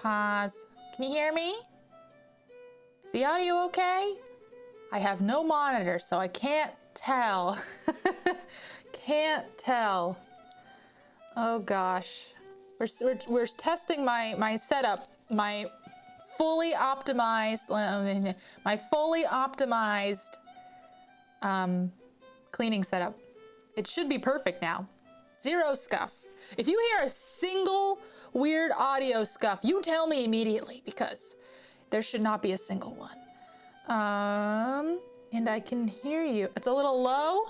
Pause. Can you hear me? Is the audio okay? I have no monitor, so I can't tell. Can't tell. Oh gosh. We're testing my setup, my fully optimized cleaning setup. It should be perfect now. Zero scuff. If you hear a single weird audio scuff, you tell me immediately, because there should not be a single one. And I can hear you. It's a little low.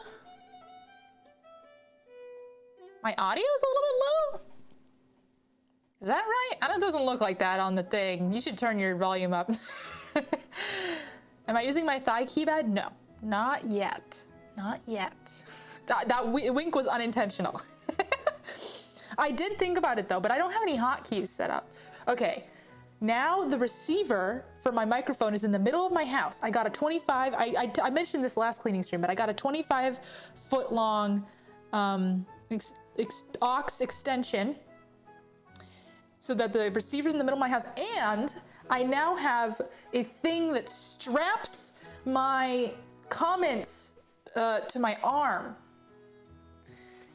My audio is a little bit low. Is that right? It doesn't look like that on the thing. You should turn your volume up. Am I using my thigh keypad? No, not yet. Not yet. That wink was unintentional. I did think about it though, but I don't have any hotkeys set up. Okay, now the receiver for my microphone is in the middle of my house. I got a 25, I mentioned this last cleaning stream, but I got a 25-foot long aux extension so that the receiver's in the middle of my house. And I now have a thing that straps my comments to my arm,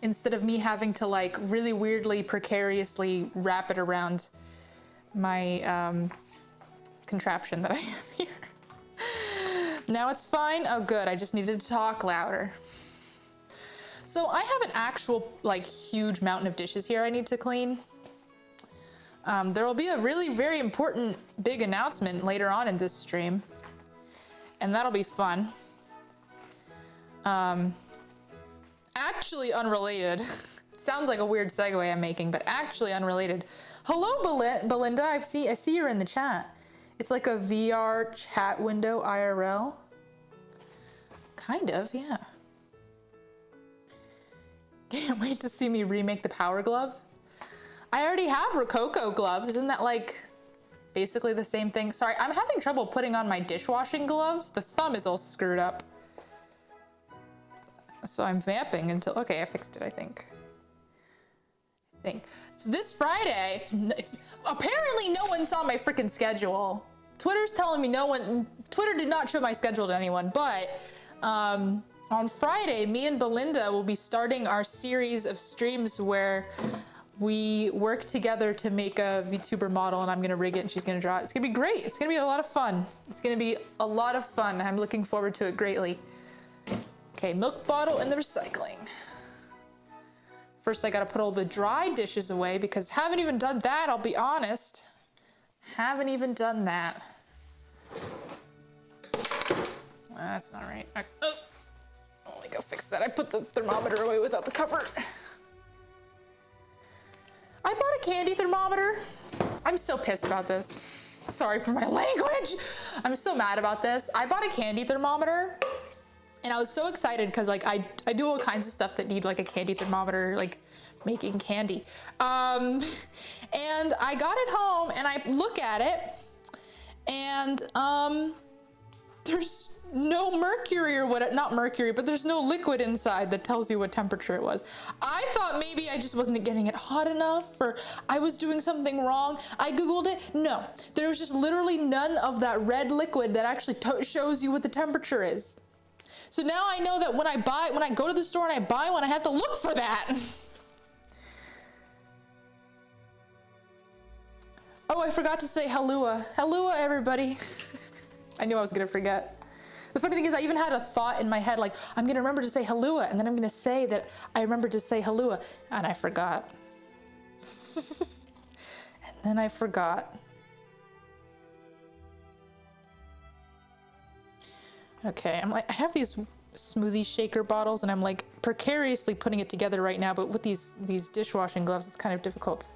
instead of me having to like really weirdly, precariously wrap it around my contraption that I have here. Now it's fine. Oh good, I just needed to talk louder. So I have an actual like huge mountain of dishes here I need to clean. There will be a really very important big announcement later on in this stream, and that'll be fun. Actually unrelated. Sounds like a weird segue I'm making, but actually unrelated. Hello, Belinda. I see you're in the chat. It's like a VR chat window IRL. Kind of, yeah. Can't wait to see me remake the Power Glove. I already have Rococo gloves. Isn't that like basically the same thing? Sorry, I'm having trouble putting on my dishwashing gloves. The thumb is all screwed up. So I'm vamping until, okay, I fixed it, I think. So this Friday, apparently no one saw my freaking schedule. Twitter's telling me Twitter did not show my schedule to anyone, but on Friday, me and Belinda will be starting our series of streams where we work together to make a VTuber model, and I'm gonna rig it and she's gonna draw it. It's gonna be great. It's gonna be a lot of fun. It's gonna be a lot of fun. I'm looking forward to it greatly. Okay, milk bottle in the recycling. First, I gotta put all the dry dishes away because haven't even done that, I'll be honest. Haven't even done that. That's not right. Oh, let me go fix that. I put the thermometer away without the cover. I bought a candy thermometer. I'm so pissed about this. Sorry for my language. I'm so mad about this. I bought a candy thermometer. And I was so excited because like I do all kinds of stuff that need like a candy thermometer, like making candy. And I got it home and I look at it and there's no mercury or what, not mercury, but there's no liquid inside that tells you what temperature it was. I thought maybe I just wasn't getting it hot enough or I was doing something wrong. I Googled it. No, there was just literally none of that red liquid that actually shows you what the temperature is. So now I know that when I go to the store and I buy one, I have to look for that. Oh, I forgot to say Halua. Halua, everybody. I knew I was gonna forget. The funny thing is I even had a thought in my head, like, I'm gonna remember to say Halua, and then I'm gonna say that I remembered to say Halua, and I forgot. And then I forgot. Okay, I'm like, I have these smoothie shaker bottles and I'm like precariously putting it together right now, but with these dishwashing gloves, it's kind of difficult.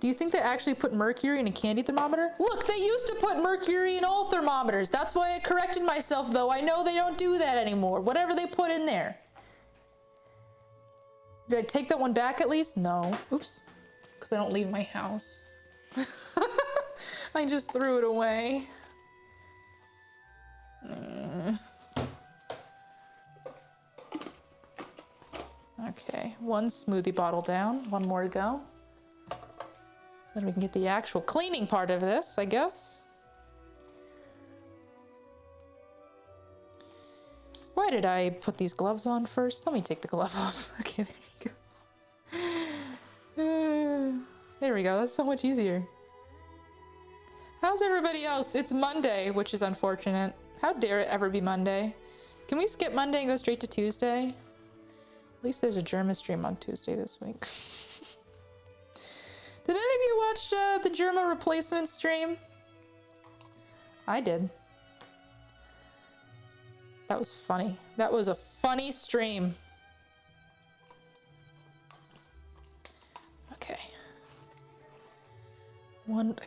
Do you think they actually put mercury in a candy thermometer? Look, they used to put mercury in all thermometers. That's why I corrected myself though. I know they don't do that anymore. Whatever they put in there. Did I take that one back at least? No. Oops. Because I don't leave my house. I just threw it away. Okay, one smoothie bottle down. One more to go. Then we can get the actual cleaning part of this, I guess. Why did I put these gloves on first? Let me take the glove off. Okay, there you go. There we go. That's so much easier. How's everybody else? It's Monday, which is unfortunate. How dare it ever be Monday? Can we skip Monday and go straight to Tuesday? At least there's a Germa stream on Tuesday this week. Did any of you watch the Germa replacement stream? I did. That was funny. That was a funny stream. Okay.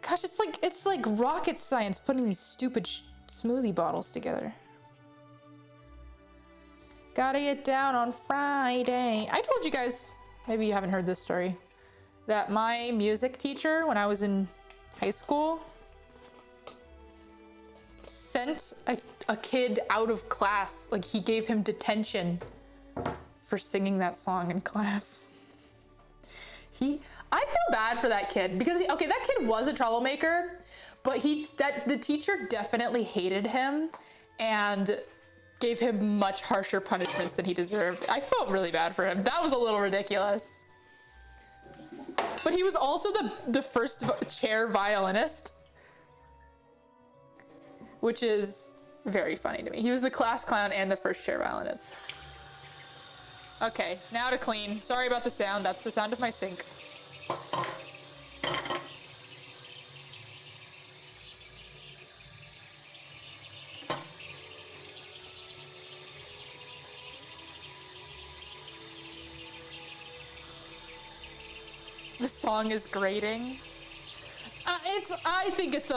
Gosh, it's like rocket science putting these stupid smoothie bottles together. Gotta get down on Friday. I told you guys, maybe you haven't heard this story, that my music teacher when I was in high school sent a kid out of class. Like, he gave him detention for singing that song in class. I feel bad for that kid because, okay, that kid was a troublemaker, but the teacher definitely hated him and gave him much harsher punishments than he deserved. I felt really bad for him. That was a little ridiculous. But he was also the first chair violinist, which is very funny to me. He was the class clown and the first chair violinist. Okay, now to clean. Sorry about the sound. That's the sound of my sink. The song is grating. I think it's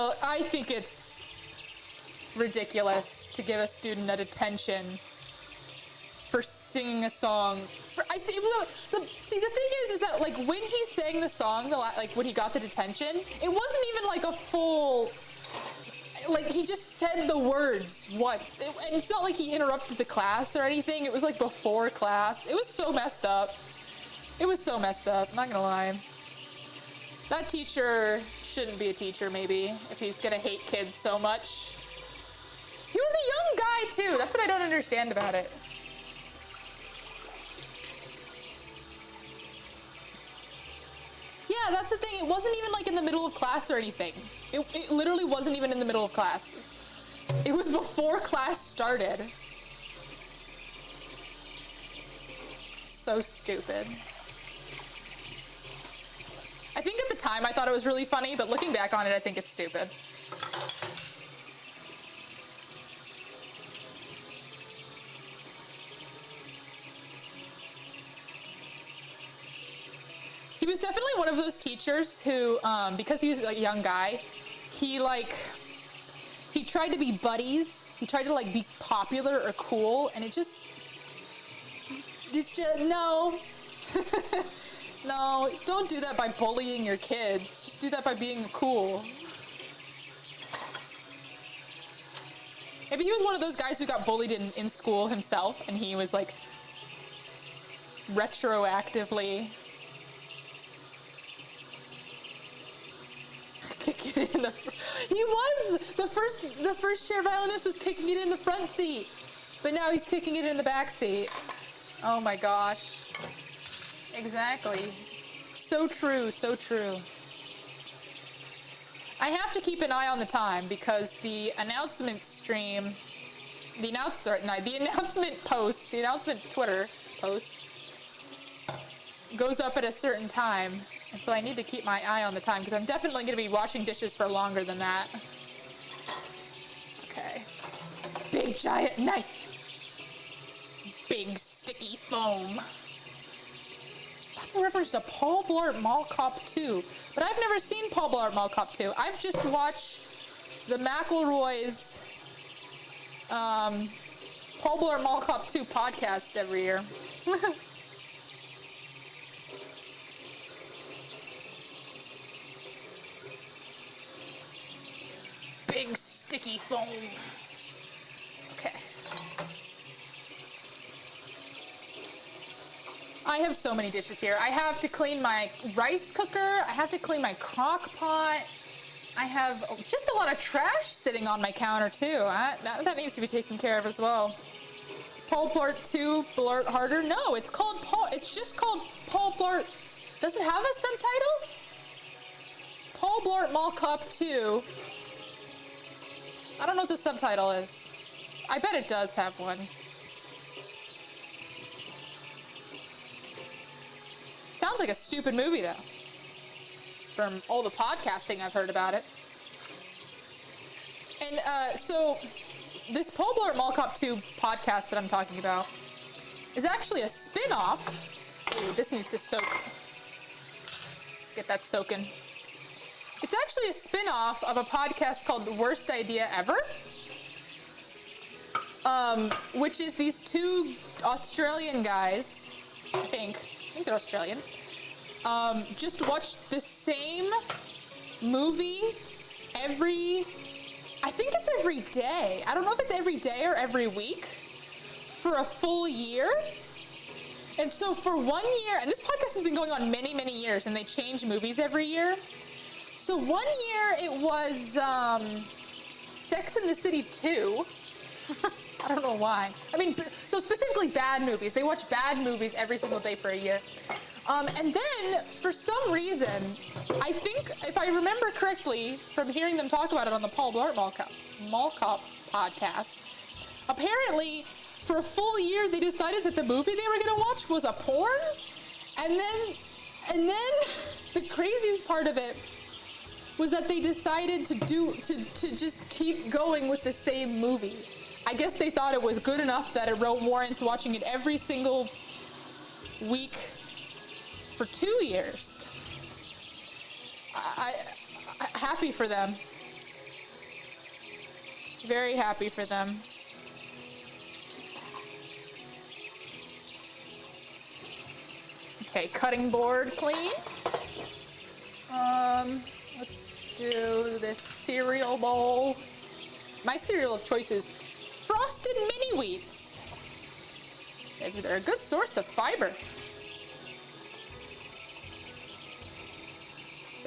ridiculous to give a student a detention for singing a song. See, the thing is that like when he sang the song, like when he got the detention, it wasn't even like a full. Like, he just said the words once. And it's not like he interrupted the class or anything. It was like before class. It was so messed up. It was so messed up, not gonna lie. That teacher shouldn't be a teacher, maybe, if he's gonna hate kids so much. He was a young guy, too. That's what I don't understand about it. Yeah, that's the thing. It wasn't even like in the middle of class or anything. It literally wasn't even in the middle of class. It was before class started. So stupid. I think at the time I thought it was really funny, but looking back on it, I think it's stupid. He was definitely one of those teachers who, because he was a young guy, he tried to be buddies. He tried to like be popular or cool, and it just no. No, don't do that by bullying your kids. Just do that by being cool. Maybe he was one of those guys who got bullied in school himself, and he was like retroactively kicking it in the he was the first chair violinist was kicking it in the front seat, but now he's kicking it in the back seat. Oh my gosh. Exactly. So true, so true. I have to keep an eye on the time because the announcement stream, the announcement Twitter post goes up at a certain time. And so I need to keep my eye on the time because I'm definitely going to be washing dishes for longer than that. Okay. Big giant knife. Big sticky foam. That's a reference to Paul Blart Mall Cop 2. But I've never seen Paul Blart Mall Cop 2. I've just watched the McElroy's Paul Blart Mall Cop 2 podcast every year. Big sticky foam. Okay. I have so many dishes here. I have to clean my rice cooker. I have to clean my crock pot. I have just a lot of trash sitting on my counter too. That needs to be taken care of as well. Paul Blart 2, Blart Harder. No, it's just called Paul Blart. Does it have a subtitle? Paul Blart Mall Cop 2. I don't know what the subtitle is. I bet it does have one. Sounds like a stupid movie though. From all the podcasting I've heard about it. And so this Paul Blart Mall Cop 2 podcast that I'm talking about is actually a spin-off. Ooh, this needs to soak. Get that soaking. It's actually a spin-off of a podcast called The Worst Idea Ever. Which is these two Australian guys, I think they're Australian, just watch the same movie I think it's every day. I don't know if it's every day or every week for a full year. And so for 1 year, and this podcast has been going on many, many years, and they change movies every year. So 1 year it was Sex and the City 2. I don't know why. I mean, so specifically bad movies. They watch bad movies every single day for a year. And then, for some reason, I think, if I remember correctly, from hearing them talk about it on the Paul Blart Mall Cop podcast, apparently, for a full year, they decided that the movie they were going to watch was a porn. And then, the craziest part of it was that they decided to just keep going with the same movie. I guess they thought it was good enough that it warrants watching it every single week for 2 years. I happy for them. Very happy for them. Okay, cutting board clean. Let's do this cereal bowl. My cereal of choice is Frosted Mini Wheats. They're a good source of fiber.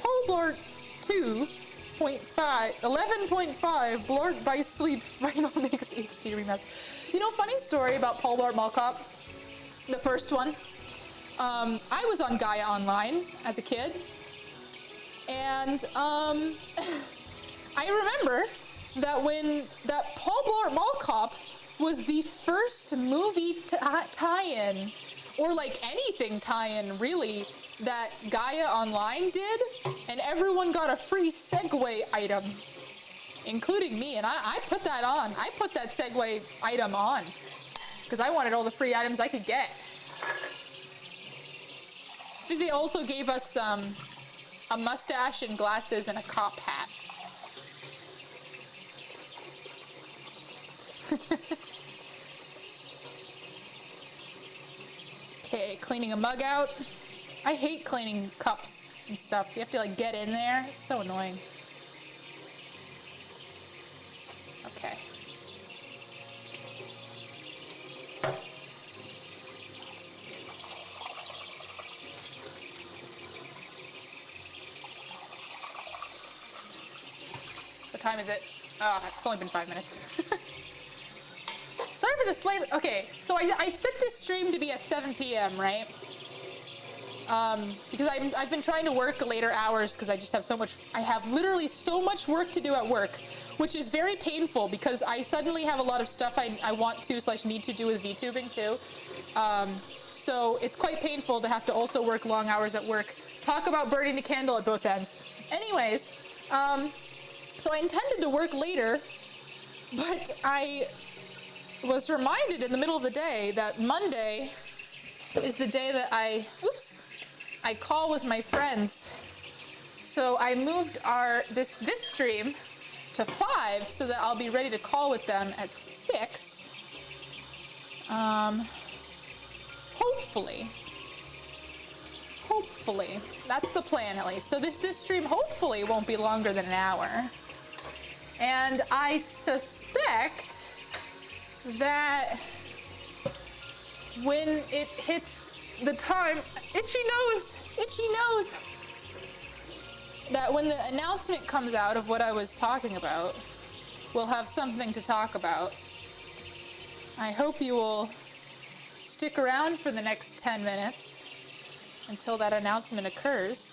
Paul Blart 11.5 Blart by Sleep Final Mix HD Remaster. You know, funny story about Paul Blart Mall Cop, the first one. I was on Gaia Online as a kid, and I remember that Paul Blart Mall Cop was the first movie tie-in, or like anything tie-in really, that Gaia Online did, and everyone got a free Segway item, including me, and I put that on. I put that Segway item on, because I wanted all the free items I could get. They also gave us a mustache and glasses and a cop hat. Okay, cleaning a mug out. I hate cleaning cups and stuff. You have to like get in there. It's so annoying. Okay. What time is it? Oh, it's only been 5 minutes. Sorry for the slight. Okay, so I set this stream to be at 7 p.m., right? Because I've been trying to work later hours because I just have I have literally so much work to do at work, which is very painful because I suddenly have a lot of stuff I want to / need to do with VTubing too. So it's quite painful to have to also work long hours at work. Talk about burning the candle at both ends. Anyways, so I intended to work later, but I was reminded in the middle of the day that Monday is the day that I call with my friends. So I moved this stream to 5 so that I'll be ready to call with them at 6. Hopefully. That's the plan at least. So this stream hopefully won't be longer than an hour. And I suspect that when it hits the time, itchy nose, that when the announcement comes out of what I was talking about, we'll have something to talk about. I hope you will stick around for the next 10 minutes until that announcement occurs.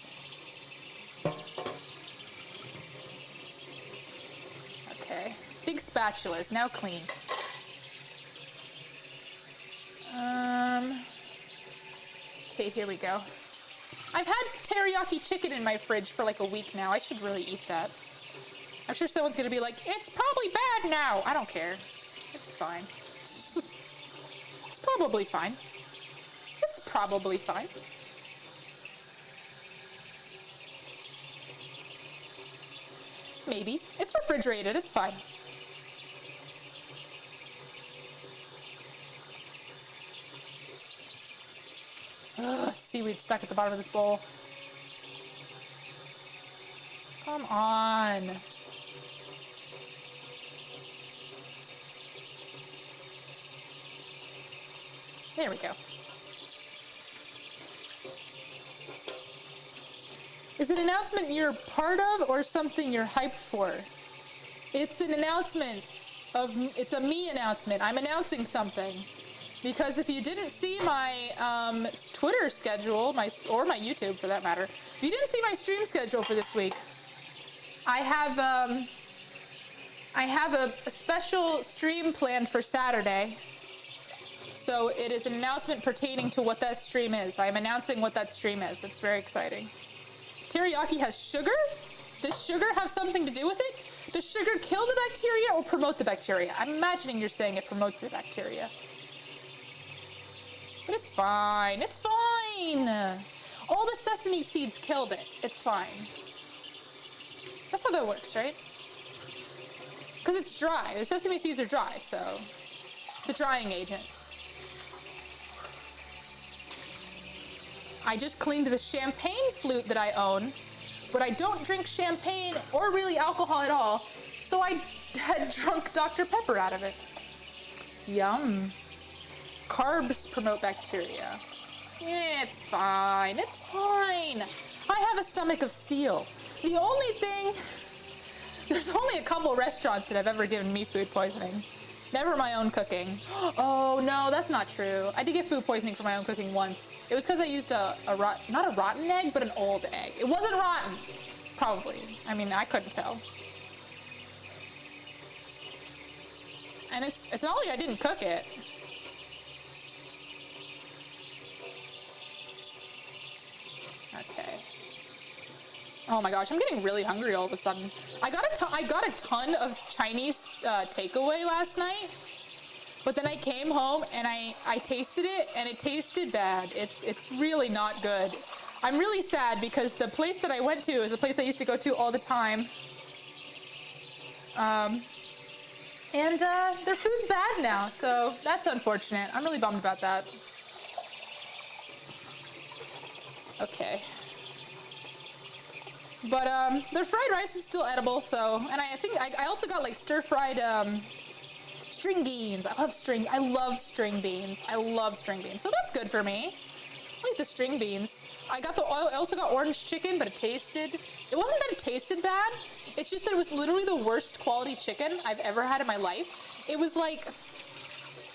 Okay, big spatula is now clean. Okay, here we go. I've had teriyaki chicken in my fridge for like a week now. I should really eat that. I'm sure someone's gonna be like, it's probably bad now. I don't care. It's fine. It's probably fine. It's probably fine. Maybe. It's refrigerated. It's fine. Ugh, seaweed stuck at the bottom of this bowl. Come on. There we go. Is it an announcement you're part of or something you're hyped for? It's an announcement it's a me announcement. I'm announcing something. Because if you didn't see my Twitter schedule, or my YouTube for that matter, if you didn't see my stream schedule for this week, I have a special stream planned for Saturday. So it is an announcement pertaining to what that stream is. I'm announcing what that stream is. It's very exciting. Teriyaki has sugar? Does sugar have something to do with it? Does sugar kill the bacteria or promote the bacteria? I'm imagining you're saying it promotes the bacteria. But it's fine. It's fine. All the sesame seeds killed it. It's fine. That's how that works, right? Because it's dry. The sesame seeds are dry, so it's a drying agent. I just cleaned the champagne flute that I own, but I don't drink champagne or really alcohol at all, so I had drunk Dr. Pepper out of it. Yum. Carbs promote bacteria. It's fine. It's fine. I have a stomach of steel. The only thing, there's only a couple restaurants that have ever given me food poisoning. Never my own cooking. Oh no, that's not true. I did get food poisoning from my own cooking once. It was because I used not a rotten egg, but an old egg. It wasn't rotten. Probably. I mean, I couldn't tell. And it's not like I didn't cook it. Okay. Oh my gosh, I'm getting really hungry all of a sudden. I got a ton of Chinese takeaway last night, but then I came home and I tasted it and it tasted bad. It's really not good. I'm really sad because the place that I went to is a place I used to go to all the time. And their food's bad now, so that's unfortunate. I'm really bummed about that. Okay. But their fried rice is still edible, so, and I think I also got like stir-fried string beans. I love string beans. I love string beans, so that's good for me. I like the string beans. I also got orange chicken, but it wasn't that it tasted bad, it's just that it was literally the worst quality chicken I've ever had in my life. It was like,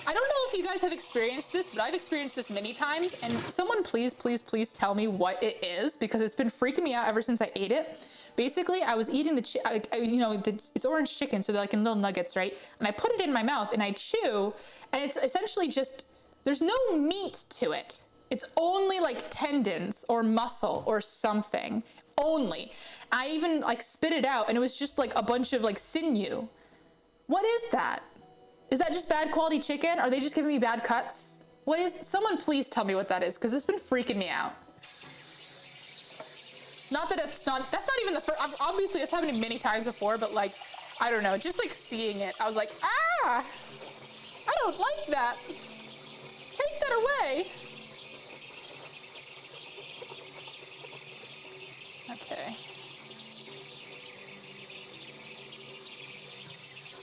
I don't know if you guys have experienced this, but I've experienced this many times, and someone please tell me what it is, because it's been freaking me out ever since I ate it. Basically, I was eating it's orange chicken, so they're like in little nuggets, right? And I put it in my mouth and I chew, and it's essentially just, there's no meat to it. It's only like tendons or muscle or something, only. I even like spit it out and it was just like a bunch of like sinew. What is that? Is that just bad quality chicken? Are they just giving me bad cuts? Someone please tell me what that is, because it's been freaking me out. That's not even the first, obviously it's happened many times before, but like, I don't know, just like seeing it, I was like, I don't like that. Take that away. Okay.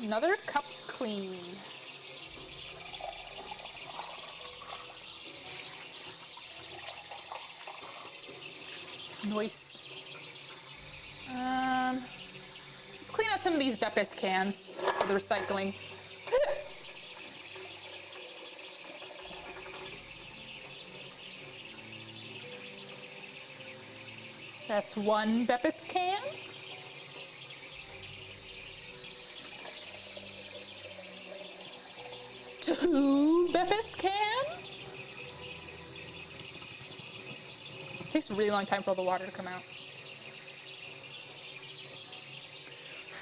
Another cup clean. Noise. Let's clean out some of these Beppis cans for the recycling. That's one Beppis can. Two Beppis can. It takes a really long time for all the water to come out.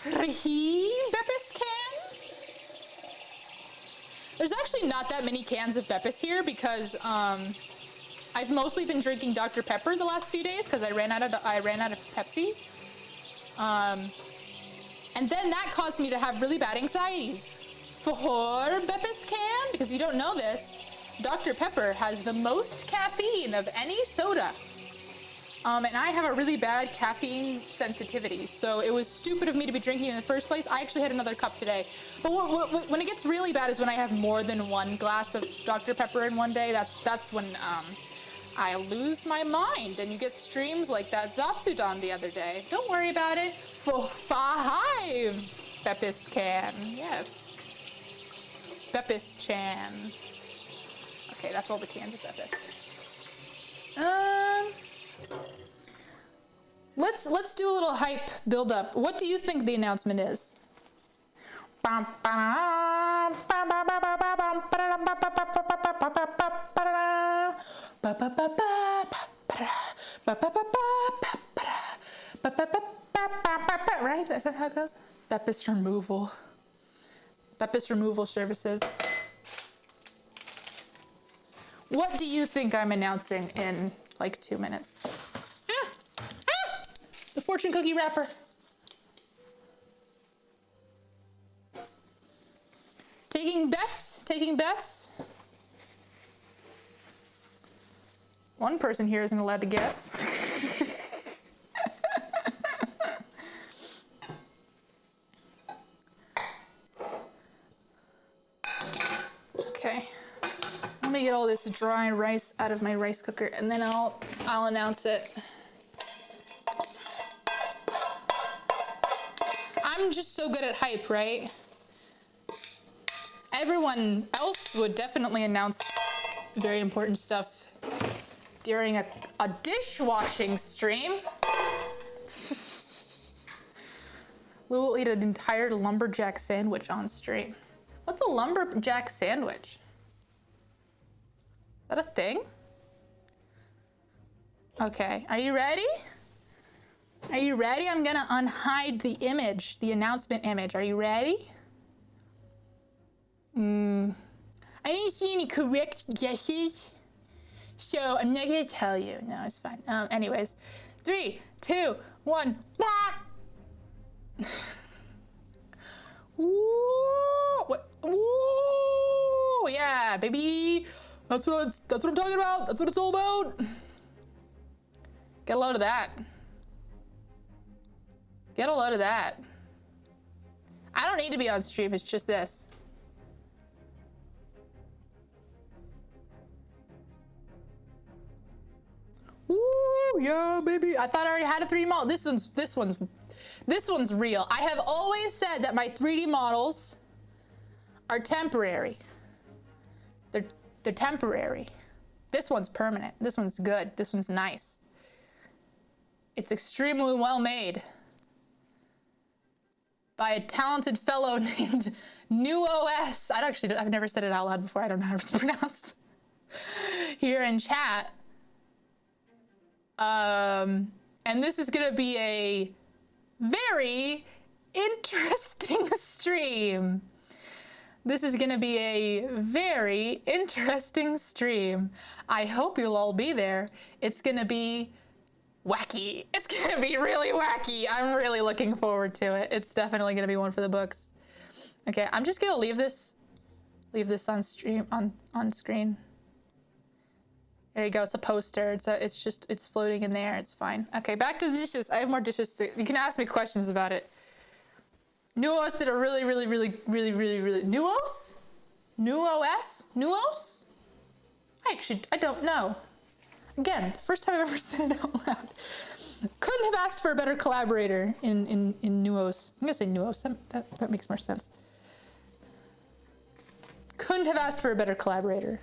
Three Beppis can. There's actually not that many cans of Beppis here because I've mostly been drinking Dr. Pepper the last few days because I ran out of Pepsi. And then that caused me to have really bad anxiety. 4 Beppis can, because if you don't know this, Dr. Pepper has the most caffeine of any soda. And I have a really bad caffeine sensitivity, so it was stupid of me to be drinking in the first place. I actually had another cup today. But when it gets really bad is when I have more than one glass of Dr. Pepper in one day. That's when I lose my mind, and you get streams like that Zatsudan the other day. Don't worry about it. 5 Beppis can, yes. Beppis-chan. Okay, that's all the cans of Beppis. Let's do a little hype build up. What do you think the announcement is? Right? Is that how it goes? Beppis removal. Beppis removal services. What do you think I'm announcing in like 2 minutes? The fortune cookie wrapper. Taking bets, taking bets. One person here isn't allowed to guess. Okay, let me get all this dry rice out of my rice cooker and then I'll announce it. I'm just so good at hype, right? Everyone else would definitely announce very important stuff during a dishwashing stream. Lou will eat an entire lumberjack sandwich on stream. What's a lumberjack sandwich? Is that a thing? Okay, are you ready? Are you ready? I'm gonna unhide the image, the announcement image. Are you ready? I didn't see any correct guesses, so I'm not gonna tell you. No, it's fine. Anyways, 3, 2, 1. Ooh, what? Ooh, yeah, baby. That's what I'm talking about. That's what it's all about. Get a load of that. Get a load of that. I don't need to be on stream. It's just this. Ooh, yeah, baby. I thought I already had a 3D model. This one's real. I have always said that my 3D models are temporary. They're temporary. This one's permanent. This one's good. This one's nice. It's extremely well made by a talented fellow named NewOS. I've never said it out loud before. I don't know how it's pronounced. Here in chat. And this is gonna be a very interesting stream. This is gonna be a very interesting stream. I hope you'll all be there. It's gonna be wacky. It's gonna be really wacky. I'm really looking forward to it. It's definitely gonna be one for the books. Okay, I'm just gonna leave this on stream, on screen. There you go, it's a poster. It's floating in there, it's fine. Okay, back to the dishes. I have more dishes you can ask me questions about it. NewOS did a really NewOS? NewOS? I don't know. Again, first time I've ever said it out loud. Couldn't have asked for a better collaborator in Nuos. I'm gonna say Nuos, that makes more sense. Couldn't have asked for a better collaborator.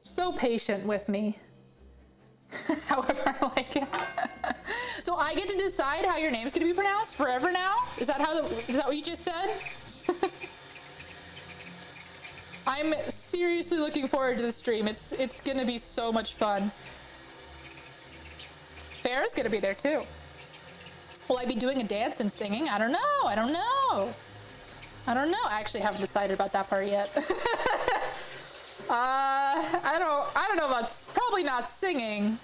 So patient with me. However I like it. So I get to decide how your name's gonna be pronounced forever now? Is that what you just said? I'm seriously looking forward to the stream. It's gonna be so much fun. Farrah's gonna be there too. Will I be doing a dance and singing? I don't know. I actually haven't decided about that part yet. I don't know about, probably not singing,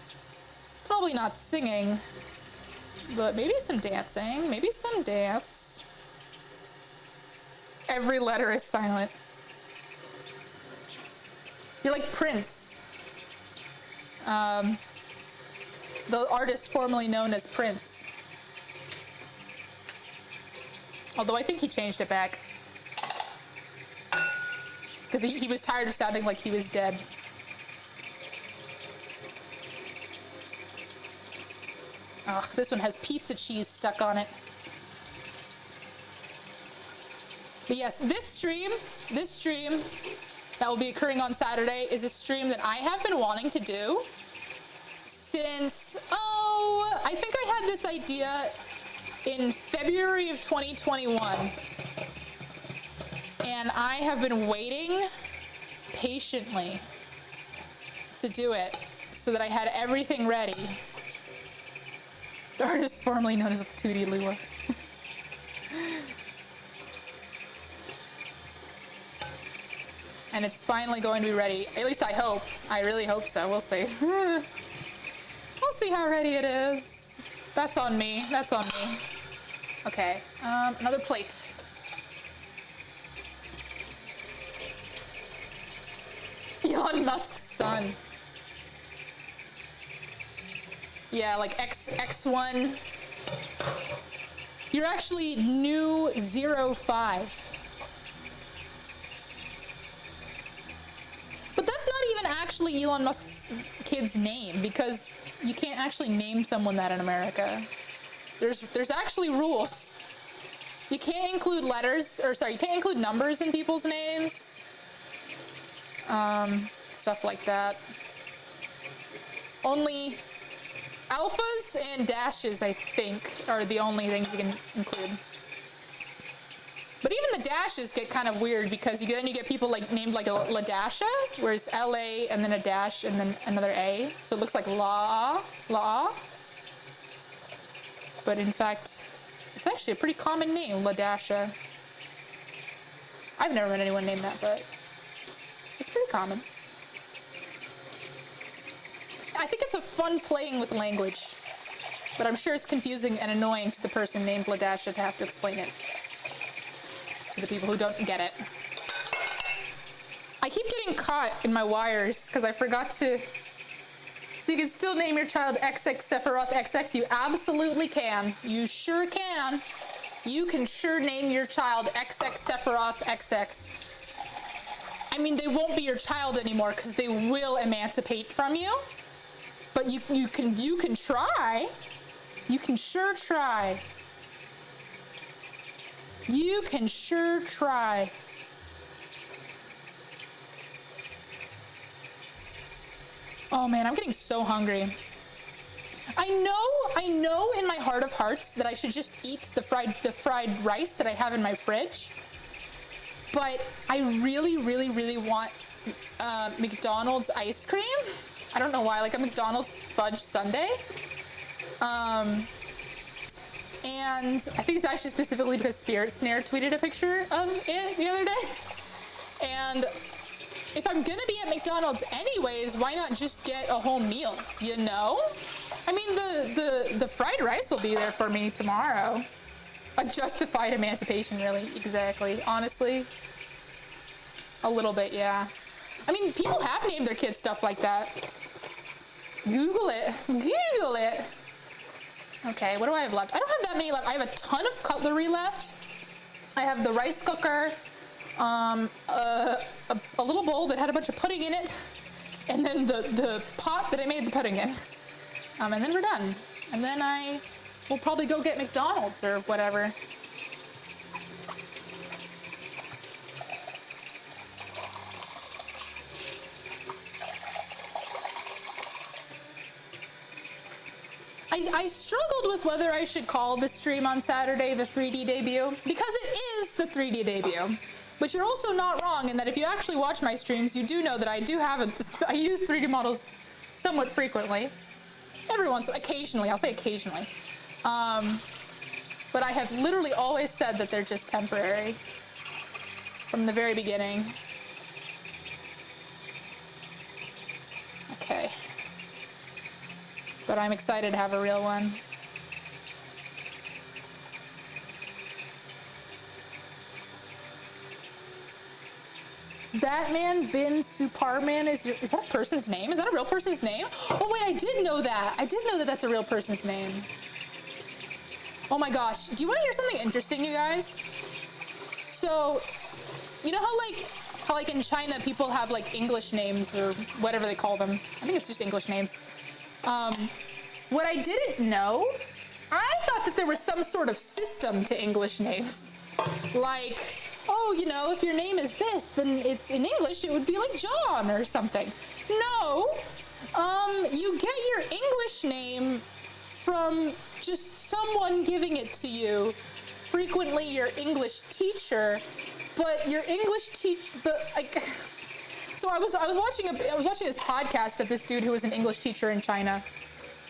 but maybe some dancing, maybe some dance. Every letter is silent. You're like Prince. The artist formerly known as Prince. Although I think he changed it back. Because he was tired of sounding like he was dead. Ugh, this one has pizza cheese stuck on it. But yes, this stream that will be occurring on Saturday is a stream that I have been wanting to do since, I think I had this idea in February of 2021. And I have been waiting patiently to do it so that I had everything ready. The artist formerly known as Tootie Lua. And it's finally going to be ready. At least I hope. I really hope so. We'll see. We'll see how ready it is. That's on me. That's on me. Okay. Another plate. Elon Musk's son. Yeah, like X1. You're actually new 05. But that's not even actually Elon Musk's kid's name, because you can't actually name someone that in America. There's actually rules. You can't include letters, or sorry, you can't include numbers in people's names. Stuff like that. Only alphas and dashes, I think, are the only things you can include. But even the dashes get kind of weird, because then you get people like named like Ladasha, where it's L-A and then a dash and then another A. So it looks like La. But in fact, it's actually a pretty common name, Ladasha. I've never met anyone named that, but it's pretty common. I think it's a fun playing with language, but I'm sure it's confusing and annoying to the person named Ladasha to have to explain it to the people who don't get it. I keep getting caught in my wires because I forgot to. So you can still name your child XX Sephiroth XX. You absolutely can. You sure can. You can sure name your child XX Sephiroth XX. I mean, they won't be your child anymore because they will emancipate from you. But you can try. You can sure try. You can sure try. Oh man, I'm getting so hungry. I know in my heart of hearts that I should just eat the fried rice that I have in my fridge. But I really want McDonald's ice cream. I don't know why, like a McDonald's fudge sundae. And I think it's actually specifically because Spirit Snare tweeted a picture of it the other day. And if I'm gonna be at McDonald's anyways, why not just get a whole meal, you know? I mean, the fried rice will be there for me tomorrow. A justified emancipation, really, exactly. Honestly, a little bit, yeah. I mean, people have named their kids stuff like that. Google it. Google it. Okay, what do I have left? I don't have that many left. I have a ton of cutlery left. I have the rice cooker, a little bowl that had a bunch of pudding in it, and then the pot that I made the pudding in. And then we're done. and then I will probably go get McDonald's or whatever. I struggled with whether I should call the stream on Saturday the 3D debut, because it is the 3D debut. But you're also not wrong in that if you actually watch my streams, you do know that I use 3D models somewhat frequently. Occasionally, I'll say occasionally. But I have literally always said that they're just temporary from the very beginning. Okay. But I'm excited to have a real one. Batman bin Superman is that a person's name? Is that a real person's name? Oh wait, I did know that. I did know that that's a real person's name. Oh my gosh. Do you want to hear something interesting, you guys? So, you know how like in China people have like English names or whatever they call them. I think it's just English names. What I didn't know, I thought that there was some sort of system to English names. Like, oh, you know, if your name is this, then it's in English, it would be like John or something. No, you get your English name from just someone giving it to you, frequently your English teacher, but your English so I was watching this podcast of this dude who was an English teacher in China,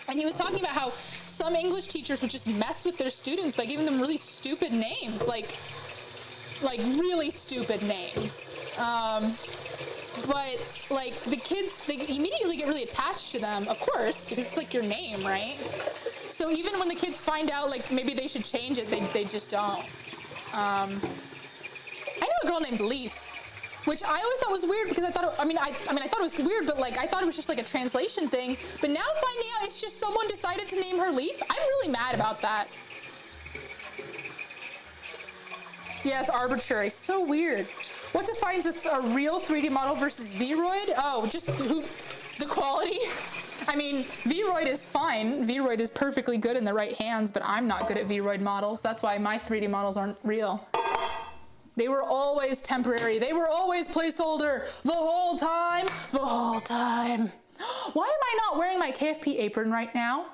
and he was talking about how some English teachers would just mess with their students by giving them really stupid names, like really stupid names. But like the kids, they immediately get really attached to them, of course, because it's like your name, right? So even when the kids find out like maybe they should change it, they just don't. I know a girl named Leaf, which I always thought was weird because I thought I thought it was weird, but like I thought it was just like a translation thing. But now finding out it's just someone decided to name her Leaf, I'm really mad about that. Yeah, it's arbitrary. So weird. What defines a real 3D model versus VRoid? Oh, just the quality. I mean, VRoid is fine. VRoid is perfectly good in the right hands, but I'm not good at VRoid models. That's why my 3D models aren't real. They were always temporary. They were always placeholder the whole time. The whole time. Why am I not wearing my KFP apron right now?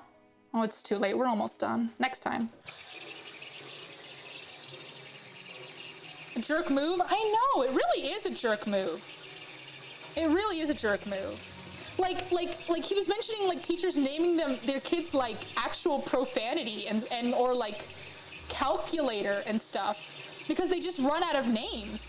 Oh, it's too late. We're almost done. Next time. A jerk move? I know, it really is a jerk move. It really is a jerk move. Like he was mentioning like teachers naming their kids like actual profanity and or like calculator and stuff because they just run out of names.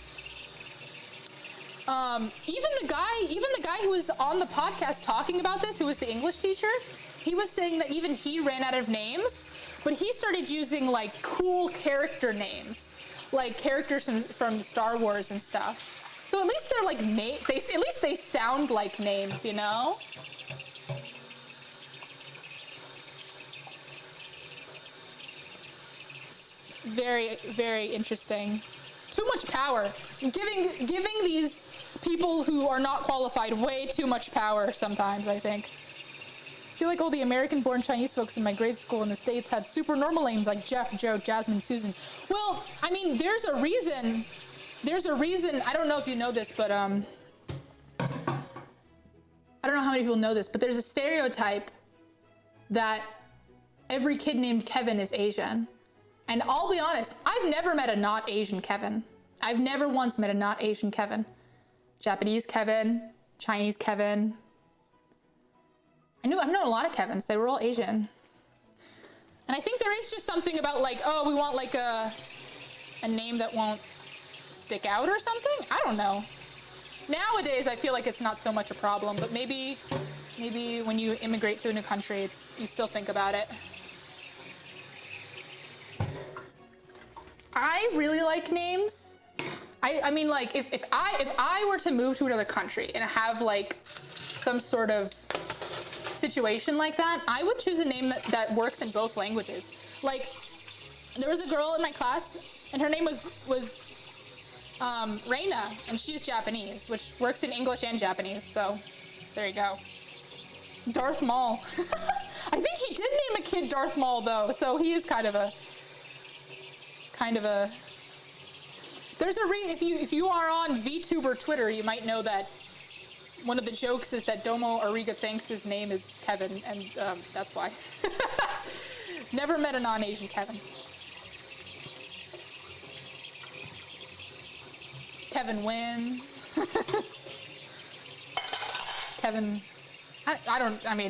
Even the guy who was on the podcast talking about this, who was the English teacher, he was saying that even he ran out of names, but he started using like cool character names. Like characters from Star Wars and stuff. So at least they're like at least they sound like names, you know? Very, very interesting. Too much power. Giving these people who are not qualified way too much power sometimes, I think. I feel like all the American-born Chinese folks in my grade school in the States had super normal names like Jeff, Joe, Jasmine, Susan. Well, I mean, there's a reason, I don't know if you know this, but I don't know how many people know this, but there's a stereotype that every kid named Kevin is Asian. And I'll be honest, I've never met a not Asian Kevin. I've never once met a not Asian Kevin. Japanese Kevin, Chinese Kevin. I've known a lot of Kevins. They were all Asian. And I think there is just something about like, oh, we want like a name that won't stick out or something? I don't know. Nowadays, I feel like it's not so much a problem, but maybe when you immigrate to a new country, you still think about it. I really like names. I mean, like, if I were to move to another country and have like some sort of situation like that, I would choose a name that works in both languages. Like, there was a girl in my class, and her name was Reina, and she's Japanese, which works in English and Japanese. So, there you go. Darth Maul. I think he did name a kid Darth Maul though, so he is kind of a. There's a if you are on VTuber Twitter, you might know that one of the jokes is that Domo Ariga thinks his name is Kevin, and that's why. Never met a non-Asian Kevin. Kevin Wynn. Kevin. I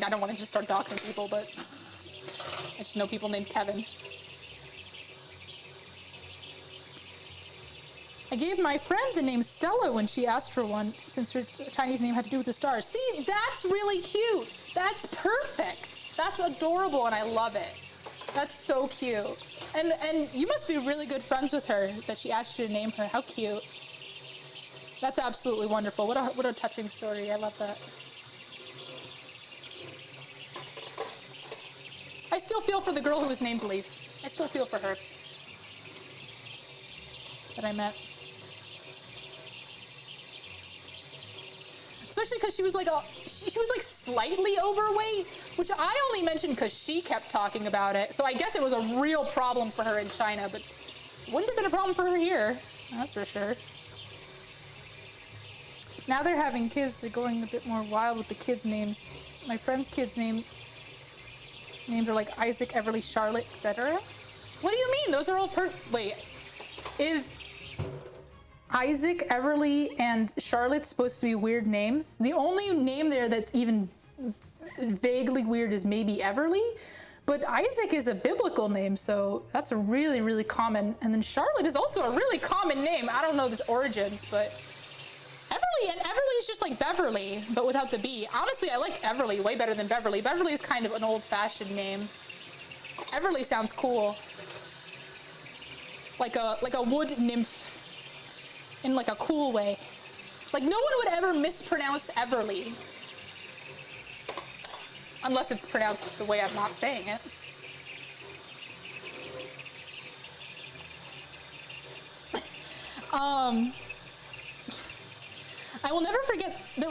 don't want to just start doxing people, but I just know people named Kevin. I gave my friend the name Stella when she asked for one, since her Chinese name had to do with the stars. See, that's really cute. That's perfect. That's adorable, and I love it. That's so cute. And you must be really good friends with her that she asked you to name her. How cute. That's absolutely wonderful. What a touching story. I love that. I still feel for the girl who was named Leaf. I still feel for her. That I met. Especially because she was like slightly overweight, which I only mentioned because she kept talking about it. So I guess it was a real problem for her in China, but wouldn't have been a problem for her here. That's for sure. Now they're having kids. They're going a bit more wild with the kids' names. My friend's kids' names are like Isaac, Everly, Charlotte, etc. What do you mean? Those are all wait. Is Isaac, Everly, and Charlotte supposed to be weird names? The only name there that's even vaguely weird is maybe Everly, but Isaac is a biblical name, so that's a really, really common. And then Charlotte is also a really common name. I don't know the origins, but Everly is just like Beverly, but without the B. Honestly, I like Everly way better than Beverly. Beverly is kind of an old-fashioned name. Everly sounds cool, like a wood nymph. In like a cool way. Like no one would ever mispronounce Everly. Unless it's pronounced the way I'm not saying it. I will never forget the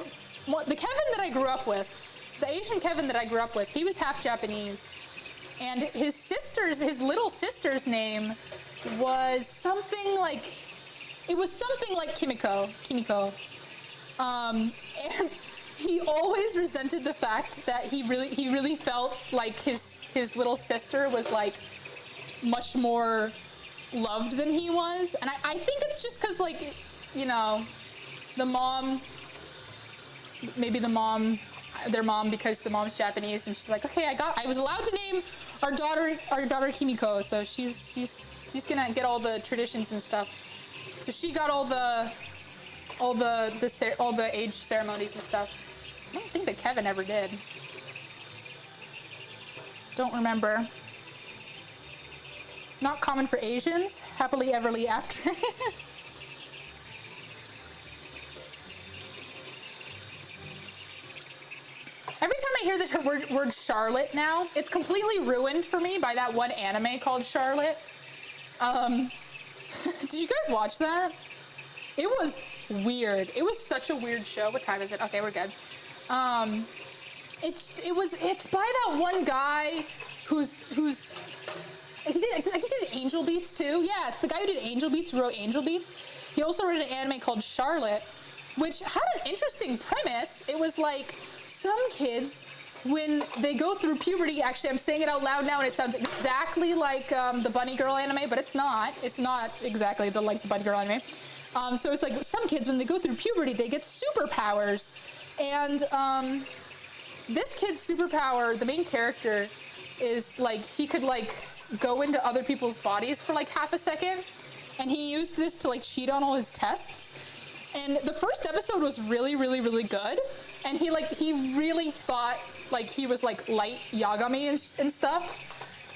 Kevin that I grew up with, the Asian Kevin that I grew up with, he was half Japanese. And his little sister's name was something like Kimiko. And he always resented the fact that he really felt like his little sister was like much more loved than he was. And I think it's just because, like, you know, their mom, because the mom's Japanese, and she's like, okay, I was allowed to name our daughter Kimiko, so she's gonna get all the traditions and stuff. So she got all the age ceremonies and stuff. I don't think that Kevin ever did. Don't remember. Not common for Asians. Happily everly after. Every time I hear the word Charlotte now, it's completely ruined for me by that one anime called Charlotte. Did you guys watch that? It was weird. It was such a weird show. What time is it? Okay, we're good. It's by that one guy who's he did Angel Beats too. Yeah, it's the guy who did Angel Beats, who wrote Angel Beats. He also wrote an anime called Charlotte, which had an interesting premise. It was like some kids, when they go through puberty, actually I'm saying it out loud now and it sounds exactly like the Bunny Girl anime, but it's not exactly like the Bunny Girl anime. So it's like some kids, when they go through puberty, they get superpowers. And this kid's superpower, the main character, is like he could like go into other people's bodies for like half a second. And he used this to like cheat on all his tests. And the first episode was really, really, really good. And he really thought like he was like light Yagami and stuff.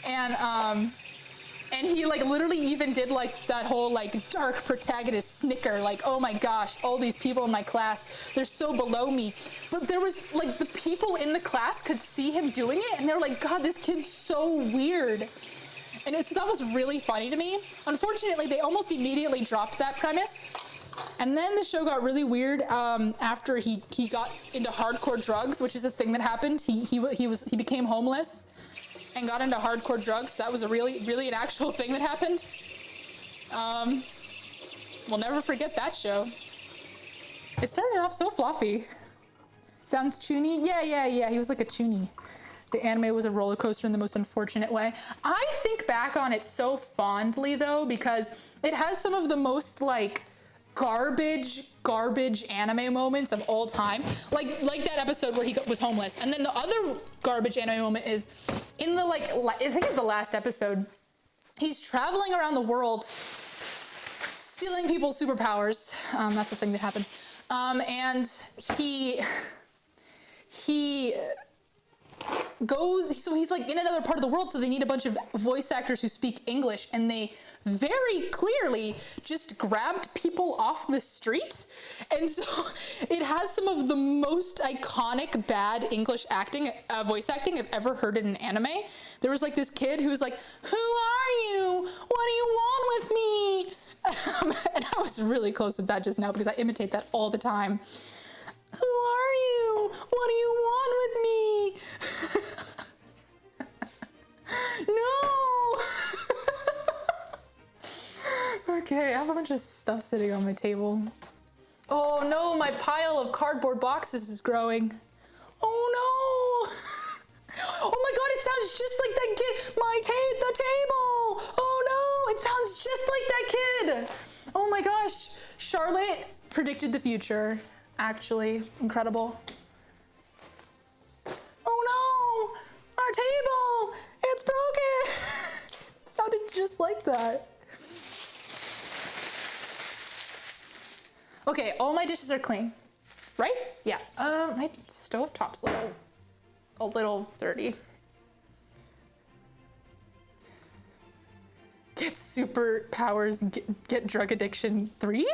And he like literally even did like that whole like dark protagonist snicker, like, oh my gosh, all these people in my class, they're so below me. But there was like the people in the class could see him doing it and they were like, God, this kid's so weird. And that was really funny to me. Unfortunately, they almost immediately dropped that premise. And then the show got really weird after he got into hardcore drugs, which is a thing that happened. He became homeless and got into hardcore drugs. That was a really an actual thing that happened. We'll never forget that show. It started off so fluffy. Sounds chuny? Yeah. He was like a chuny. The anime was a roller coaster in the most unfortunate way. I think back on it so fondly though, because it has some of the most like garbage anime moments of all time. Like that episode where he was homeless. And then the other garbage anime moment is in the like, I think it's the last episode. He's traveling around the world, stealing people's superpowers. That's the thing that happens. And he goes, so he's like in another part of the world, so they need a bunch of voice actors who speak English, and they very clearly just grabbed people off the street. And so it has some of the most iconic bad English acting, voice acting I've ever heard in an anime. There was like this kid who was like, "Who are you? What do you want with me?" And I was really close with that just now because I imitate that all the time. "Who are you? What do you want with me?" No! Okay, I have a bunch of stuff sitting on my table. Oh no, my pile of cardboard boxes is growing. Oh no! Oh my god, it sounds just like that kid! The table! Oh no, it sounds just like that kid! Oh my gosh, Charlotte predicted the future. Actually, incredible. Oh no, our table, it's broken. It sounded just like that. Okay, all my dishes are clean, right? Yeah, my stovetop's a little dirty. Get superpowers, get drug addiction 3?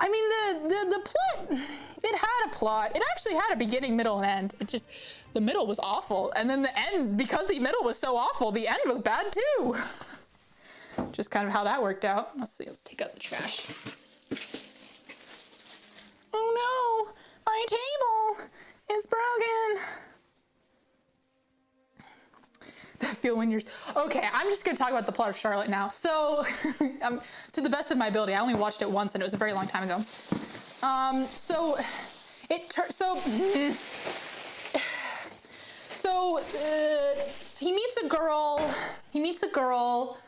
I mean, the plot, it had a plot. It actually had a beginning, middle, and end. It just, the middle was awful. And then the end, because the middle was so awful, the end was bad too. Just kind of how that worked out. Let's see, let's take out the trash. Oh no, my table is broken. That feel when you're, okay, I'm just gonna talk about the plot of Charlotte now. So, to the best of my ability, I only watched it once and it was a very long time ago. He meets a girl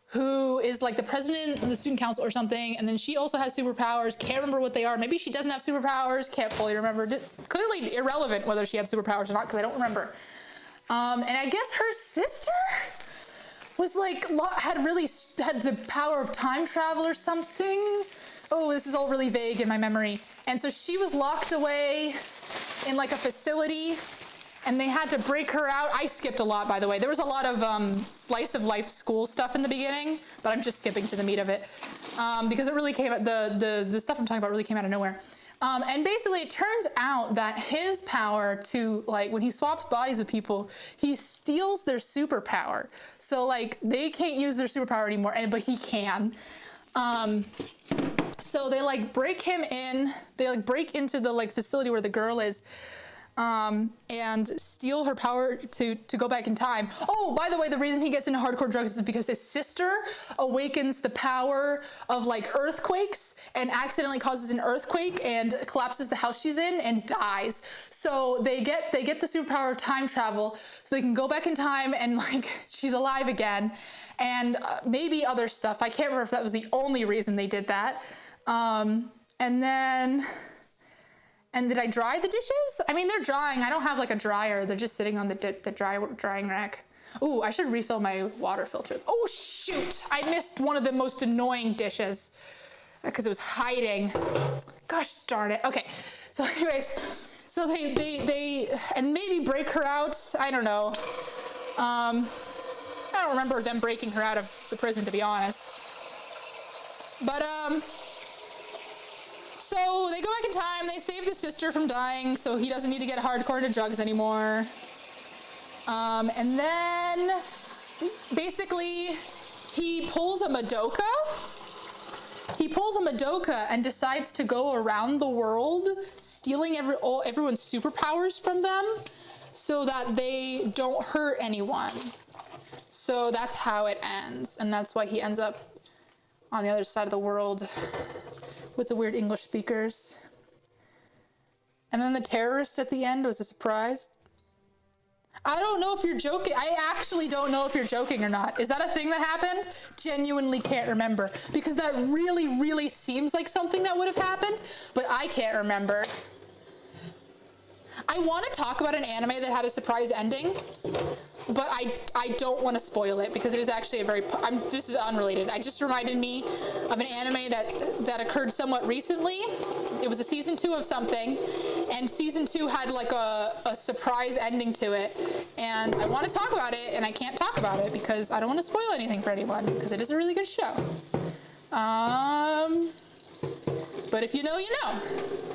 who is like the president of the student council or something, and then she also has superpowers. Can't remember what they are. Maybe she doesn't have superpowers. Can't fully remember. It's clearly irrelevant whether she had superpowers or not because I don't remember. And I guess her sister was like, had the power of time travel or something. Oh, this is all really vague in my memory. And so she was locked away in like a facility and they had to break her out. I skipped a lot, by the way. There was a lot of slice of life school stuff in the beginning, but I'm just skipping to the meat of it because it really came out, the stuff I'm talking about really came out of nowhere. And basically it turns out that his power to, like, when he swaps bodies with people, he steals their superpower. So like they can't use their superpower anymore, but he can. So they like break him in, they like break into the like facility where the girl is, and steal her power to go back in time. Oh, by the way, the reason he gets into hardcore drugs is because his sister awakens the power of like earthquakes and accidentally causes an earthquake and collapses the house she's in and dies. So they get the superpower of time travel so they can go back in time and like she's alive again, and maybe other stuff. I can't remember if that was the only reason they did that. And did I dry the dishes? I mean, they're drying. I don't have like a dryer. They're just sitting on the drying rack. Ooh, I should refill my water filter. Oh shoot, I missed one of the most annoying dishes because it was hiding. Gosh darn it. Okay, so anyways, so they and maybe break her out. I don't know. I don't remember them breaking her out of the prison, to be honest. But so they go back in time, they save the sister from dying, so he doesn't need to get hardcore into drugs anymore. And then basically he pulls a Madoka He pulls a Madoka and decides to go around the world stealing everyone's superpowers from them so that they don't hurt anyone. So that's how it ends. And that's why he ends up on the other side of the world with the weird English speakers. And then the terrorist at the end was a surprise. I don't know if you're joking. I actually don't know if you're joking or not. Is that a thing that happened? Genuinely can't remember, because that really, really seems like something that would have happened, but I can't remember. I want to talk about an anime that had a surprise ending, but I don't want to spoil it because it is actually a very, this is unrelated. It just reminded me of an anime that occurred somewhat recently. It was a season 2 of something, and season 2 had like a surprise ending to it. And I want to talk about it, and I can't talk about it because I don't want to spoil anything for anyone, because it is a really good show. But if you know, you know,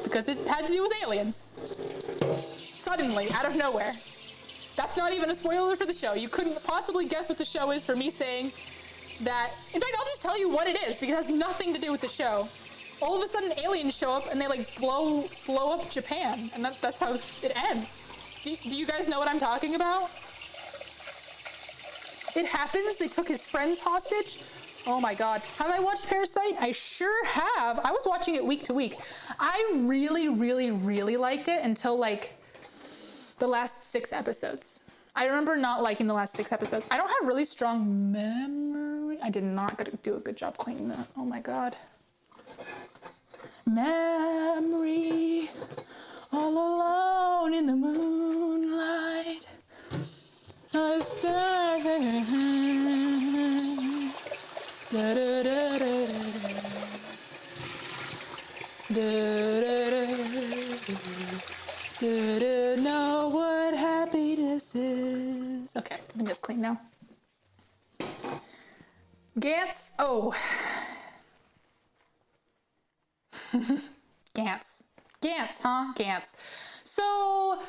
because it had to do with aliens. Suddenly, out of nowhere. That's not even a spoiler for the show. You couldn't possibly guess what the show is for me saying that. In fact, I'll just tell you what it is, because it has nothing to do with the show. All of a sudden, aliens show up and they like blow up Japan, and that's how it ends. Do you guys know what I'm talking about? It happens. They took his friends hostage. Oh my God. Have I watched Parasite? I sure have. I was watching it week to week. I really, really, really liked it until like the last 6 episodes. I remember not liking the last 6 episodes. I don't have really strong memory. I did not do a good job cleaning that. Oh my God. Memory, all alone in the moonlight. A star. Da, da, da, da, da, da, know what happiness is. Okay, I think it's clean now. Gantz. Oh. Gantz, huh? Gantz. So,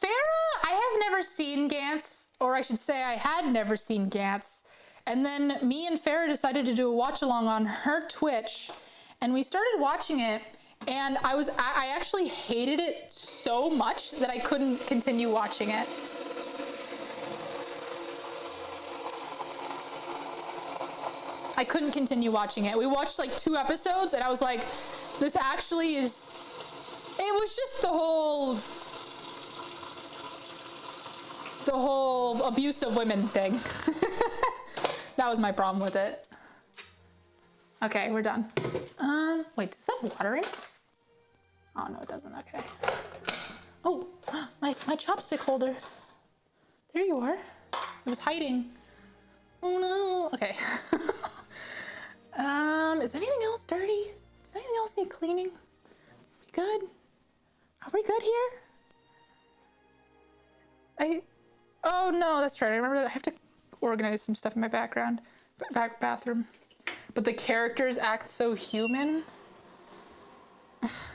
Farah, I have never seen Gantz, or I should say I had never seen Gantz. And then me and Farah decided to do a watch along on her Twitch, and we started watching it, and I actually hated it so much that I couldn't continue watching it. I couldn't continue watching it. We watched like 2 episodes, and I was like, this actually is, it was just the whole abuse of women thing. That was my problem with it. Okay, we're done. Wait, does that have water in it? Oh, no, it doesn't. Okay. Oh, my chopstick holder. There you are. It was hiding. Oh, no. Okay. Is anything else dirty? Does anything else need cleaning? Are we good? Are we good here? Oh no, that's right. I remember that I have to organize some stuff in my background, bathroom. But the characters act so human.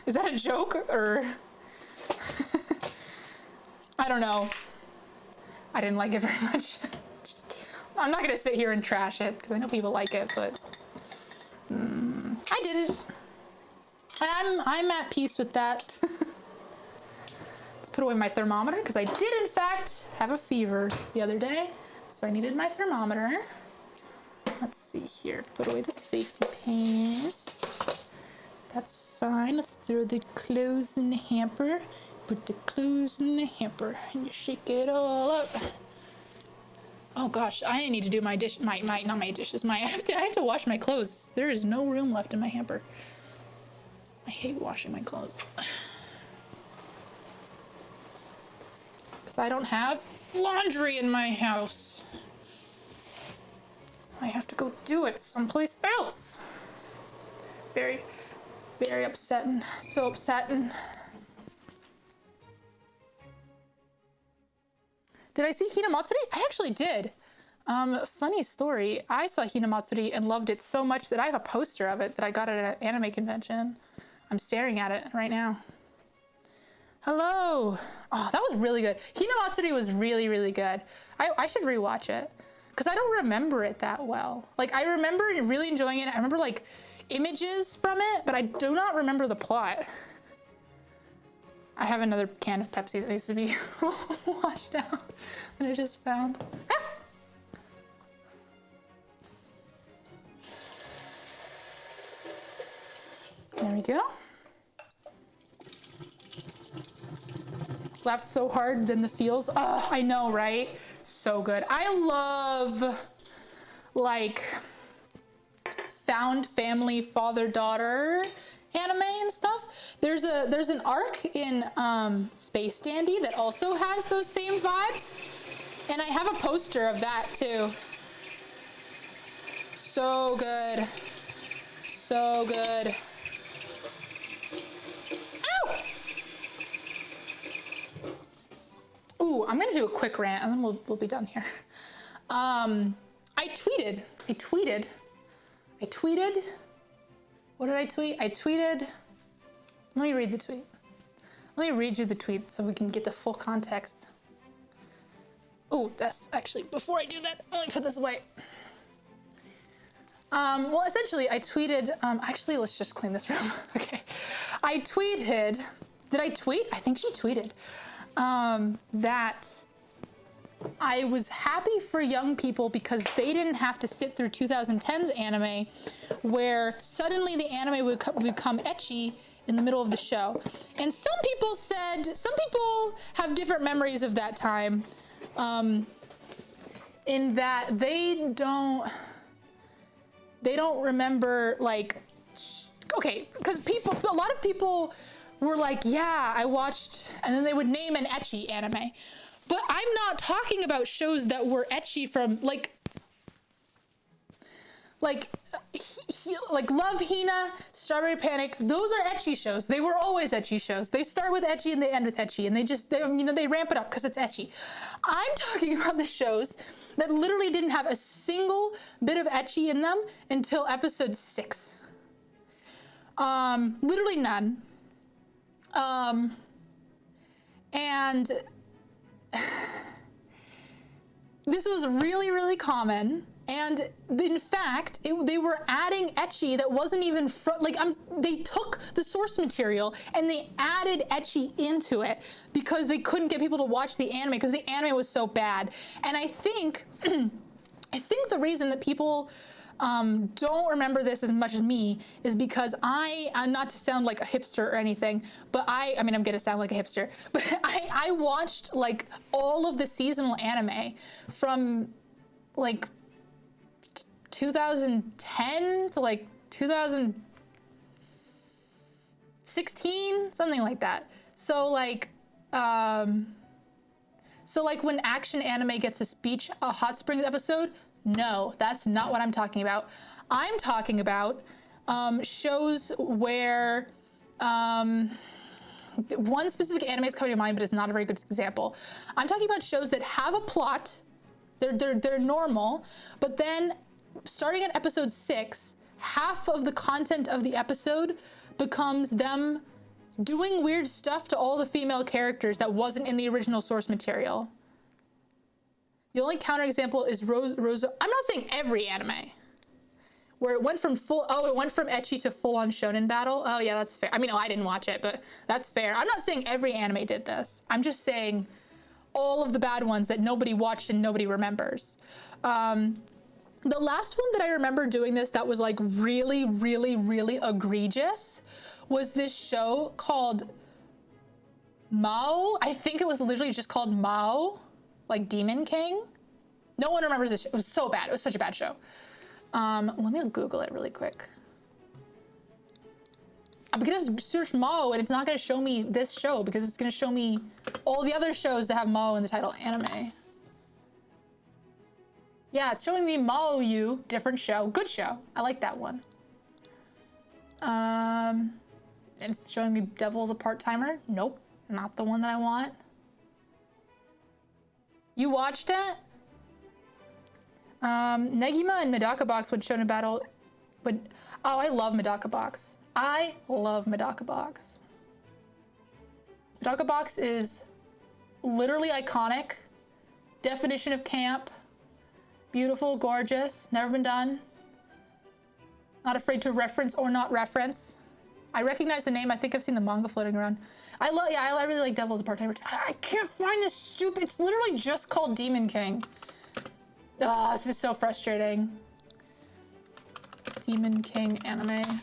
Is that a joke or? I don't know. I didn't like it very much. I'm not gonna sit here and trash it because I know people like it, but I didn't. And I'm at peace with that. Let's put away my thermometer because I did in fact have a fever the other day, so I needed my thermometer. Let's see here. Put away the safety pins. That's fine. Let's throw the clothes in the hamper. Put the clothes in the hamper and you shake it all up. Oh gosh, I need to do my dish. Not my dishes. I have to wash my clothes. There is no room left in my hamper. I hate washing my clothes. Because I don't have laundry in my house. So I have to go do it someplace else. Very, very upsetting. So upsetting. Did I see Hinamatsuri? I actually did. Funny story. I saw Hinamatsuri and loved it so much that I have a poster of it that I got at an anime convention. I'm staring at it right now. Hello. Oh, that was really good. Hinamatsuri was really, really good. I should rewatch it because I don't remember it that well. Like I remember really enjoying it. I remember like images from it, but I do not remember the plot. I have another can of Pepsi that needs to be washed out that I just found. Ah! There we go. Laughed so hard, then the feels. Oh, I know, right? So good. I love like found family father-daughter anime and stuff. There's an arc in Space Dandy that also has those same vibes, and I have a poster of that too. So good. So good. Ooh, I'm gonna do a quick rant and then we'll be done here. I tweeted. What did I tweet? I tweeted, let me read the tweet. Let me read you the tweet so we can get the full context. Oh, that's actually, before I do that, let me put this away. Well, essentially I tweeted, actually, let's just clean this room. Okay. I tweeted, did I tweet? I think she tweeted. That I was happy for young people because they didn't have to sit through 2010's anime where suddenly the anime would become ecchi in the middle of the show. And some people have different memories of that time, in that they don't remember, like, okay, because a lot of people were like, yeah, I watched, and then they would name an ecchi anime. But I'm not talking about shows that were ecchi from, like Love Hina, Strawberry Panic, those are ecchi shows. They were always ecchi shows. They start with ecchi and they end with ecchi, and they ramp it up because it's ecchi. I'm talking about the shows that literally didn't have a single bit of ecchi in them until episode 6. Literally none. And this was really, really common. And in fact, they were adding ecchi that wasn't even they took the source material and they added ecchi into it because they couldn't get people to watch the anime because the anime was so bad. And I think, the reason that people don't remember this as much as me is because I'm not to sound like a hipster or anything, but I mean, I'm gonna sound like a hipster, but I watched like all of the seasonal anime from like 2010 to like 2016, something like that. So like when Action Anime gets a Hot Springs episode, no, that's not what I'm talking about. I'm talking about shows where one specific anime is coming to mind, but it's not a very good example. I'm talking about shows that have a plot. They're normal, but then starting at episode 6, half of the content of the episode becomes them doing weird stuff to all the female characters that wasn't in the original source material. The only counterexample is Rosa. I'm not saying every anime, where it went from ecchi to full-on shonen battle. Oh yeah, that's fair. I mean, I didn't watch it, but that's fair. I'm not saying every anime did this. I'm just saying all of the bad ones that nobody watched and nobody remembers. The last one that I remember doing this that was like really, really, really egregious was this show called Mao. I think it was literally just called Mao, like Demon King. No one remembers this. It was so bad. It was such a bad show. Let me Google it really quick. I'm gonna search Mao and it's not gonna show me this show because it's gonna show me all the other shows that have Mao in the title anime. Yeah, it's showing me Mao Yu, different show, good show. I like that one. And it's showing me Devil's a Part-Timer. Nope, not the one that I want. You watched it? Negima and Medaka Box would show in battle. Oh, I love Medaka Box. I love Medaka Box. Medaka Box is literally iconic. Definition of camp. Beautiful, gorgeous, never been done. Not afraid to reference or not reference. I recognize the name. I think I've seen the manga floating around. I really like Devil as a Part-Time. I can't find this stupid. It's literally just called Demon King. Oh, this is so frustrating. Demon King anime.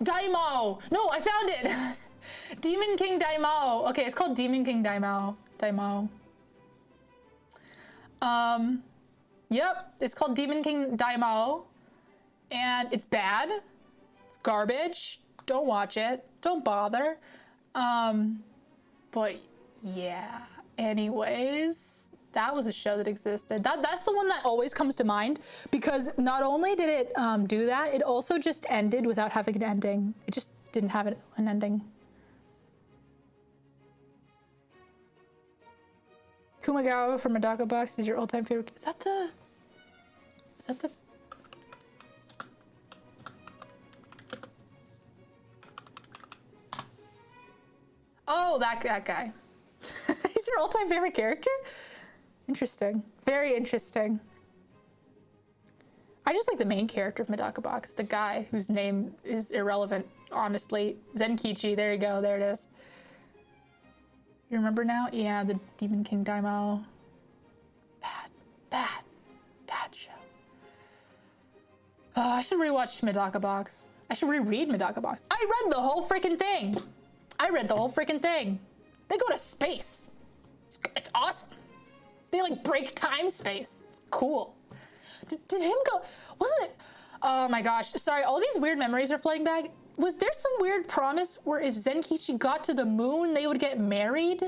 Daimao! No, I found it! Demon King Daimao. Okay, it's called Demon King Daimao. Yep, it's called Demon King Daimao. And it's bad. It's garbage. Don't watch it. Don't bother. But yeah, anyways, that was a show that existed. That's the one that always comes to mind, because not only did it do that, it also just ended without having an ending. It just didn't have an ending. Kumagawa from Medaka Box is your all-time favorite. Is that the Oh, that guy. He's your all-time favorite character? Interesting. Very interesting. I just like the main character of Medaka Box, the guy whose name is irrelevant, honestly. Zenkichi, there you go, there it is. You remember now? Yeah, the Demon King Daimao. Bad show. I should rewatch Medaka Box. I should reread Medaka Box. I read the whole freaking thing. They go to space. It's awesome. They like break time space. It's cool. Did him go? Wasn't it? Oh my gosh. Sorry, all these weird memories are flooding back. Was there some weird promise where if Zenkichi got to the moon, they would get married?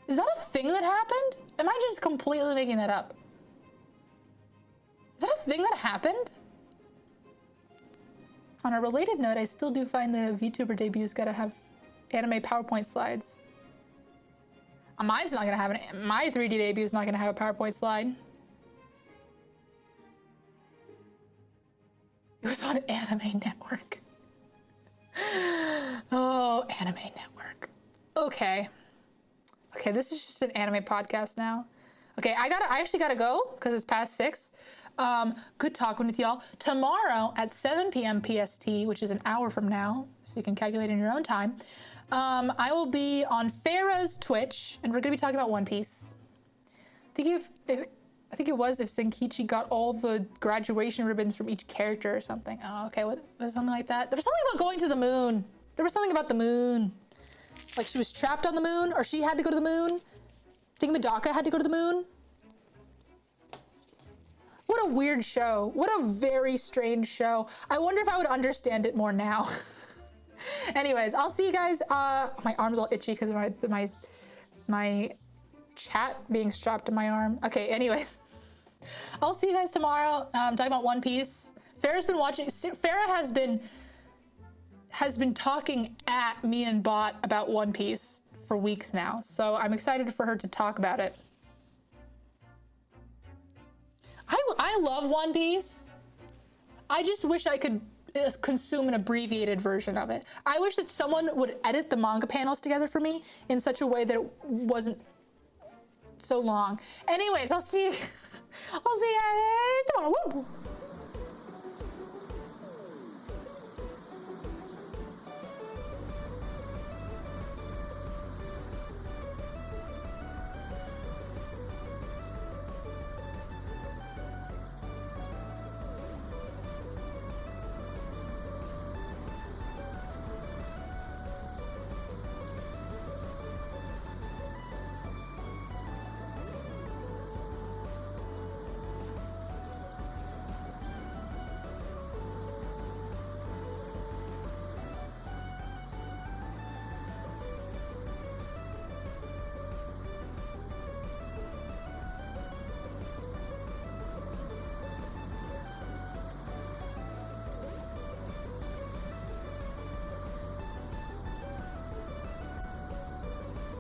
Is that a thing that happened? Am I just completely making that up? Is that a thing that happened? On a related note, I still do find the VTuber debuts gotta have anime PowerPoint slides. Mine's not gonna have my 3D debut is not gonna have a PowerPoint slide. It was on Anime Network. Oh, Anime Network. Okay, this is just an anime podcast now. Okay, I actually gotta go because it's past 6. Good talking with y'all. Tomorrow at 7 p.m. PST, which is an hour from now, so you can calculate in your own time, I will be on Farah's Twitch, and we're gonna be talking about One Piece. I think it was if Zenkichi got all the graduation ribbons from each character or something. Oh, okay, was something like that? There was something about going to the moon. There was something about the moon. Like she was trapped on the moon, or she had to go to the moon. I think Medaka had to go to the moon. What a weird show. What a very strange show. I wonder if I would understand it more now. Anyways, I'll see you guys. My arm's all itchy because of my chat being strapped to my arm. Okay, anyways. I'll see you guys tomorrow. Talking about One Piece. Farah's been watching. Farah has been talking at me and Bot about One Piece for weeks now. So I'm excited for her to talk about it. I love One Piece. I just wish I could consume an abbreviated version of it. I wish that someone would edit the manga panels together for me in such a way that it wasn't so long. Anyways, I'll see you guys tomorrow. Woo!